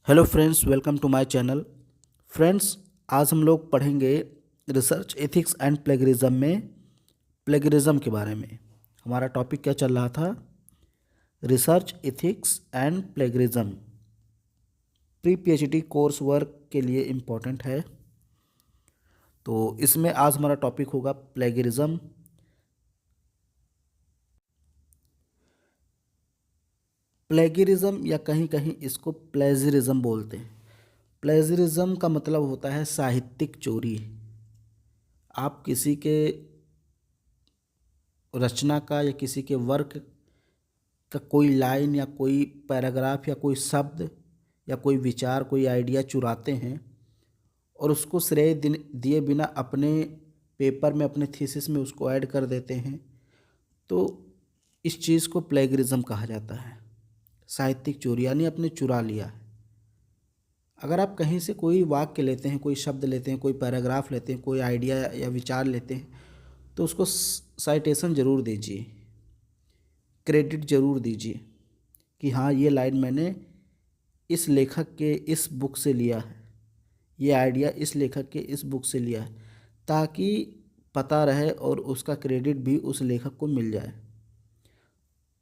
Hello friends, welcome to my channel. Friends, आज हम लोग पढ़ेंगे रिसर्च एथिक्स एंड प्लेगरिज्म में प्लेगरिज्म के बारे में। हमारा टॉपिक क्या चल रहा था? Research ethics and plagiarism pre PhD course work के लिए इम्पोर्टेंट है। तो इसमें आज हमारा टॉपिक होगा प्लेगरिज्म। प्लेगरिज्म या कहीं कहीं इसको प्लेजरिज्म बोलते हैं। प्लेजरिज्म का मतलब होता है साहित्यिक चोरी। आप किसी के रचना का या किसी के वर्क का कोई लाइन या कोई पैराग्राफ या कोई शब्द या कोई विचार, कोई आइडिया चुराते हैं और उसको श्रेय दिए बिना अपने पेपर में, अपने थीसिस में उसको ऐड कर देते हैं, तो इस चीज़ को प्लेगरिज्म कहा जाता है। साहित्यिक चोरी यानी आपने चुरा लिया है। अगर आप कहीं से कोई वाक्य लेते हैं, कोई शब्द लेते हैं, कोई पैराग्राफ लेते हैं, कोई आइडिया या विचार लेते हैं, तो उसको साइटेशन ज़रूर दीजिए, क्रेडिट ज़रूर दीजिए कि हाँ, ये लाइन मैंने इस लेखक के इस बुक से लिया है, ये आइडिया इस लेखक के इस बुक से लिया है, ताकि पता रहे और उसका क्रेडिट भी उस लेखक को मिल जाए।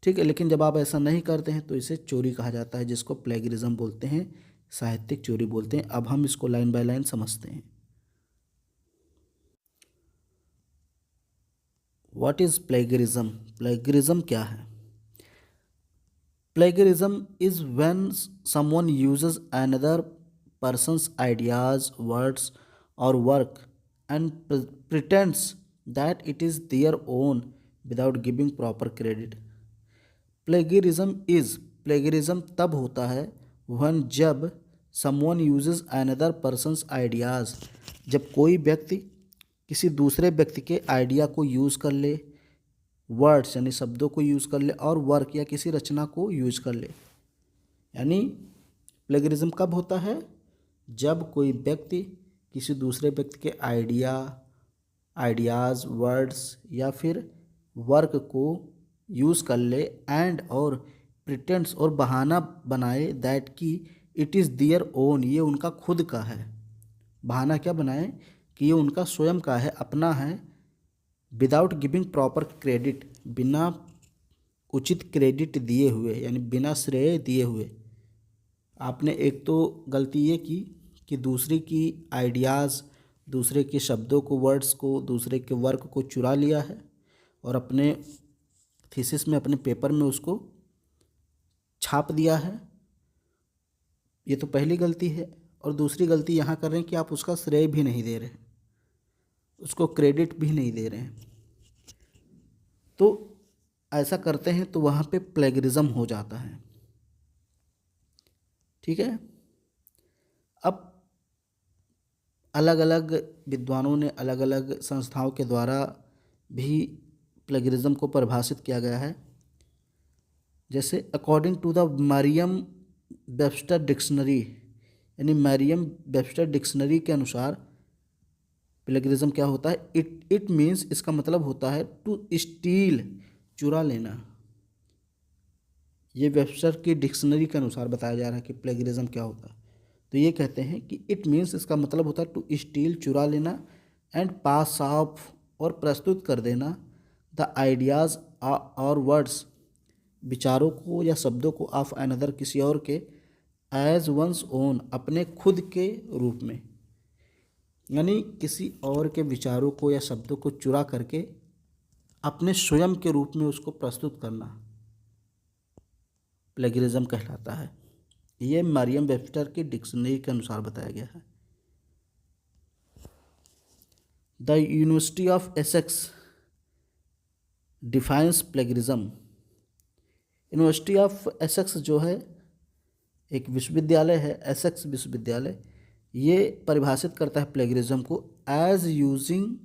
ठीक है, लेकिन जब आप ऐसा नहीं करते हैं तो इसे चोरी कहा जाता है, जिसको प्लेगरिज्म बोलते हैं, साहित्यिक चोरी बोलते हैं। अब हम इसको लाइन बाय लाइन समझते हैं। What is plagiarism? प्लेगरिज्म क्या है? Plagiarism is when someone uses another person's ideas, words, or work and pretends that it is their own without giving proper credit. Plagiarism तब होता है when जब someone uses another person's ideas, जब कोई व्यक्ति किसी दूसरे व्यक्ति के आइडिया को यूज़ कर ले, वर्ड्स यानी शब्दों को यूज़ कर ले, और वर्क या किसी रचना को यूज़ कर ले। यानी प्लेगरिज्म कब होता है? जब कोई व्यक्ति किसी दूसरे व्यक्ति के आइडियाज़, वर्ड्स या फिर वर्क को यूज़ कर ले एंड और प्रिटेंड्स और बहाना बनाए दैट कि इट इज़ देयर ओन, ये उनका खुद का है। बहाना क्या बनाए कि ये उनका स्वयं का है, अपना है, विदाउट गिविंग प्रॉपर क्रेडिट, बिना उचित क्रेडिट दिए हुए, यानी बिना श्रेय दिए हुए। आपने एक तो गलती ये की कि दूसरे की आइडियाज़, दूसरे के शब्दों को, वर्ड्स को, दूसरे के वर्क को चुरा लिया है और अपने थीसिस में, अपने पेपर में उसको छाप दिया है। ये तो पहली गलती है। और दूसरी गलती यहाँ कर रहे हैं कि आप उसका श्रेय भी नहीं दे रहे हैं, उसको क्रेडिट भी नहीं दे रहे हैं। तो ऐसा करते हैं तो वहाँ पे प्लेगरिज्म हो जाता है। ठीक है। अब अलग अलग विद्वानों ने, अलग अलग संस्थाओं के द्वारा भी प्लेगरिज्म को परिभाषित किया गया है। जैसे according to the Merriam Webster dictionary, यानी मरियम वेबस्टर डिक्शनरी के अनुसार प्लेगरिज्म क्या होता है? इट मीन्स, इसका मतलब होता है टू स्टील, चुरा लेना। ये वेबस्टर की डिक्शनरी के अनुसार बताया जा रहा है कि प्लेगरिज्म क्या होता है। तो ये कहते हैं कि इट मीन्स, इसका मतलब होता है टू स्टील, चुरा लेना, एंड पास ऑफ, और प्रस्तुत कर देना, द आइडियाज़ और वर्ड्स, विचारों को या शब्दों को, ऑफ अनदर, किसी और के, एज वंस ओन, अपने खुद के रूप में। यानी किसी और के विचारों को या शब्दों को चुरा करके अपने स्वयं के रूप में उसको प्रस्तुत करना प्लेगरिज्म कहलाता है। ये मरियम वेबस्टर की डिक्शनरी के अनुसार बताया गया है। The university of Essex defines plagiarism. University of Essex जो है एक विश्वविद्यालय है, एसेक्स विश्वविद्यालय, ये परिभाषित करता है प्लेगरिज्म को एज यूजिंग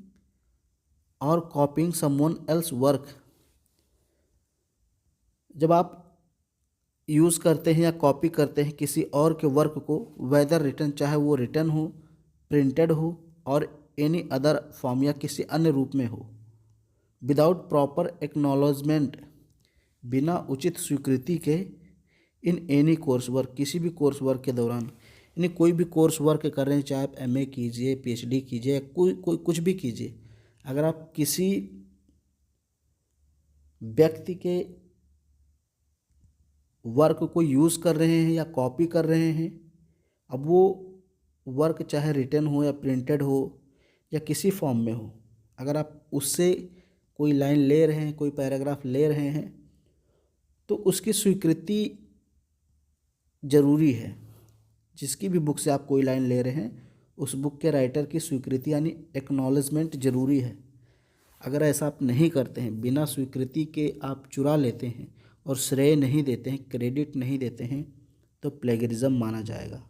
और कॉपिंग समवन एल्स वर्क। जब आप यूज़ करते हैं या कॉपी करते हैं किसी और के वर्क को, वेदर रिटन, चाहे वो रिटन हो, प्रिंटेड हो, और एनी अदर फॉर्म, या किसी अन्य रूप में हो, विदाउट प्रॉपर एक्नॉलेजमेंट, बिना उचित स्वीकृति के, इन एनी कोर्स वर्क, किसी भी कोर्स वर्क के दौरान, यानी कोई भी कोर्स वर्क कर रहे हैं, चाहे आप एमए कीजिए, पीएचडी कीजिए, या कोई कोई कुछ भी कीजिए, अगर आप किसी व्यक्ति के वर्क को यूज़ कर रहे हैं या कॉपी कर रहे हैं, अब वो वर्क चाहे रिटन हो या प्रिंटेड हो या किसी फॉर्म में हो, अगर आप उससे कोई लाइन ले रहे हैं, कोई पैराग्राफ ले रहे हैं, तो उसकी स्वीकृति ज़रूरी है। जिसकी भी बुक से आप कोई लाइन ले रहे हैं, उस बुक के राइटर की स्वीकृति यानी एक्नॉलेजमेंट ज़रूरी है। अगर ऐसा आप नहीं करते हैं, बिना स्वीकृति के आप चुरा लेते हैं और श्रेय नहीं देते हैं, क्रेडिट नहीं देते हैं, तो प्लेगरिज्म माना जाएगा।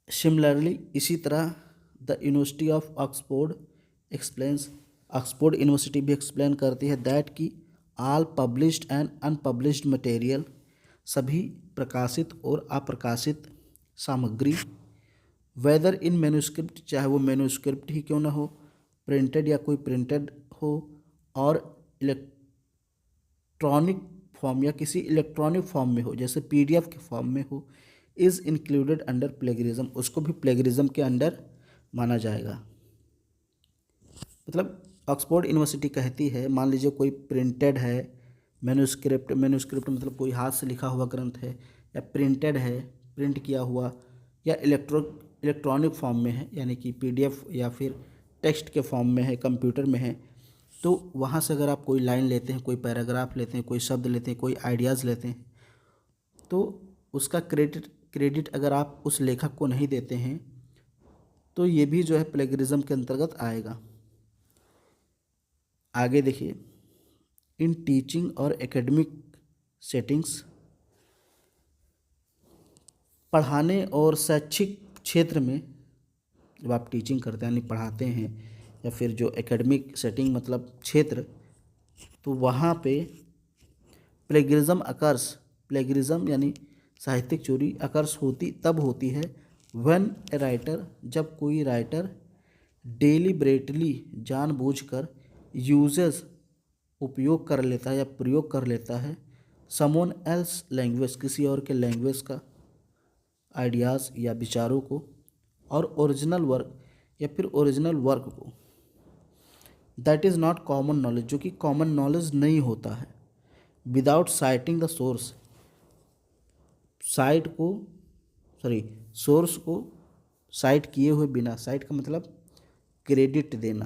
सिमिलरली, इसी तरह the university of Oxford explains, Oxford university भी एक्सप्लेन करती है दैट कि all published and unpublished material, सभी प्रकाशित और अप्रकाशित सामग्री, वेदर इन मैन्युस्क्रिप्ट, चाहे वो मैन्युस्क्रिप्ट ही क्यों ना हो, प्रिंटेड या कोई प्रिंटेड हो, और इलेक्ट्रॉनिक फॉर्म या किसी इलेक्ट्रॉनिक फॉर्म में हो, जैसे पीडीएफ के फॉर्म में हो, इज़ इंक्लूडेड अंडर प्लेगरिज्म, उसको भी प्लेगरिज्म के अंडर माना जाएगा। मतलब ऑक्सफोर्ड यूनिवर्सिटी कहती है, मान लीजिए कोई प्रिंटेड है मैन्युस्क्रिप्ट, मैन्युस्क्रिप्ट मतलब कोई हाथ से लिखा हुआ ग्रंथ है, या प्रिंटेड है, प्रिंट किया हुआ, या इलेक्ट्रॉनिक फॉर्म में है, यानी कि पीडीएफ या फिर टेक्स्ट के फॉर्म में है, कंप्यूटर में है, तो वहाँ से अगर आप कोई लाइन लेते हैं, कोई पैराग्राफ लेते हैं, कोई शब्द लेते हैं, कोई आइडियाज़ लेते हैं, तो उसका क्रेडिट अगर आप उस लेखक को नहीं देते हैं, तो ये भी जो है प्लेगरिज्म के अंतर्गत आएगा। आगे देखिए, इन टीचिंग और एकेडमिक सेटिंग्स, पढ़ाने और शैक्षिक क्षेत्र में जब आप टीचिंग करते हैं यानी पढ़ाते हैं, या फिर जो एकेडमिक सेटिंग मतलब क्षेत्र, तो वहाँ पे प्लेगरिज्म अकर्स, प्लेगरिज्म यानी साहित्यिक चोरी अकर्स तब होती है व्हेन ए राइटर, जब कोई राइटर डेलिब्रेटली, जानबूझकर, यूजेस, उपयोग कर लेता है या प्रयोग कर लेता है, समवन एल्स लैंग्वेज, किसी और के लैंग्वेज का, आइडियाज़ या विचारों को, और ओरिजिनल वर्क या फिर ओरिजिनल वर्क को, that is not common knowledge, जो कि कॉमन नॉलेज नहीं होता है, without citing the source, source को साइट किए हुए बिना, साइट का मतलब क्रेडिट देना,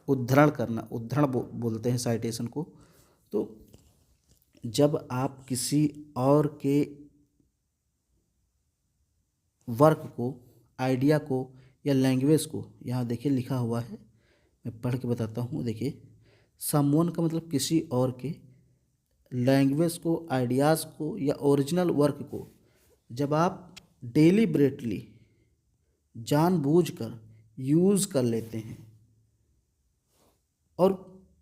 उद्धरण करना, उद्धरण बोलते हैं साइटेशन को। तो जब आप किसी और के वर्क को, आइडिया को या लैंग्वेज को, यहाँ देखिए लिखा हुआ है, मैं पढ़ के बताता हूँ। देखिए, समवन का मतलब किसी और के, लैंग्वेज को, आइडियाज़ को या ओरिजिनल वर्क को जब आप डेलिब्रेटली, जानबूझकर यूज़ कर लेते हैं और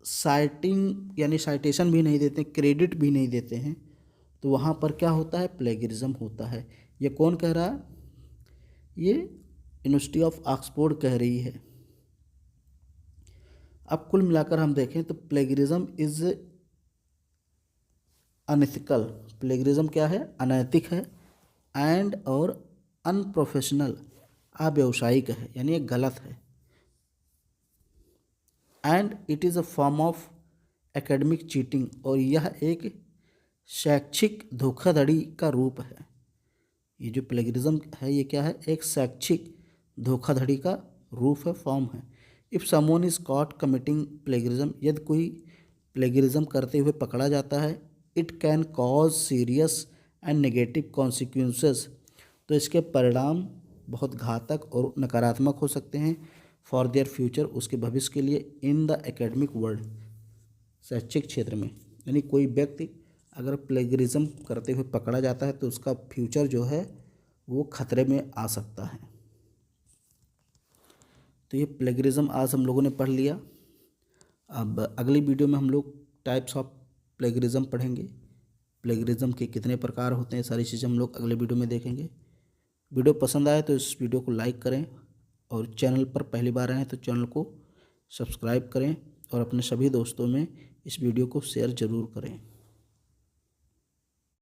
साइटिंग यानी साइटेशन भी नहीं देते, क्रेडिट भी नहीं देते हैं, तो वहाँ पर क्या होता है? प्लेगरिज्म होता है। ये कौन कह रहा है? ये यूनिवर्सिटी ऑफ ऑक्सफोर्ड कह रही है। अब कुल मिलाकर हम देखें तो प्लेगरिज्म इज़ अनएथिकल, प्लेगरिज्म क्या है? अनैतिक है, एंड और अनप्रोफेशनल, अव्यावसायिक है, यानी ये गलत है, and it is a form of academic cheating, और यह एक शैक्षिक धोखाधड़ी का रूप है। ये जो प्लेगरिज्म है ये क्या है? एक शैक्षिक धोखाधड़ी का रूप है, फॉर्म है। If someone is caught committing plagiarism, यदि कोई प्लेगरिज्म करते हुए पकड़ा जाता है, it can cause serious and negative consequences, तो इसके परिणाम बहुत घातक और नकारात्मक हो सकते हैं, फॉर देयर फ्यूचर, उसके भविष्य के लिए, इन द एकेडमिक वर्ल्ड, शैक्षिक क्षेत्र में। यानी कोई व्यक्ति अगर प्लेगरिज्म करते हुए पकड़ा जाता है तो उसका फ्यूचर जो है वो खतरे में आ सकता है। तो ये प्लेगरिज्म आज हम लोगों ने पढ़ लिया। अब अगली वीडियो में हम लोग टाइप्स ऑफ प्लेगरिज्म पढ़ेंगे, प्लेगरिज्म के कितने प्रकार होते हैं, सारी चीज़ें हम लोग अगले वीडियो में देखेंगे। वीडियो पसंद आए तो इस वीडियो को लाइक करें, और चैनल पर पहली बार आए तो चैनल को सब्सक्राइब करें, और अपने सभी दोस्तों में इस वीडियो को शेयर ज़रूर करें।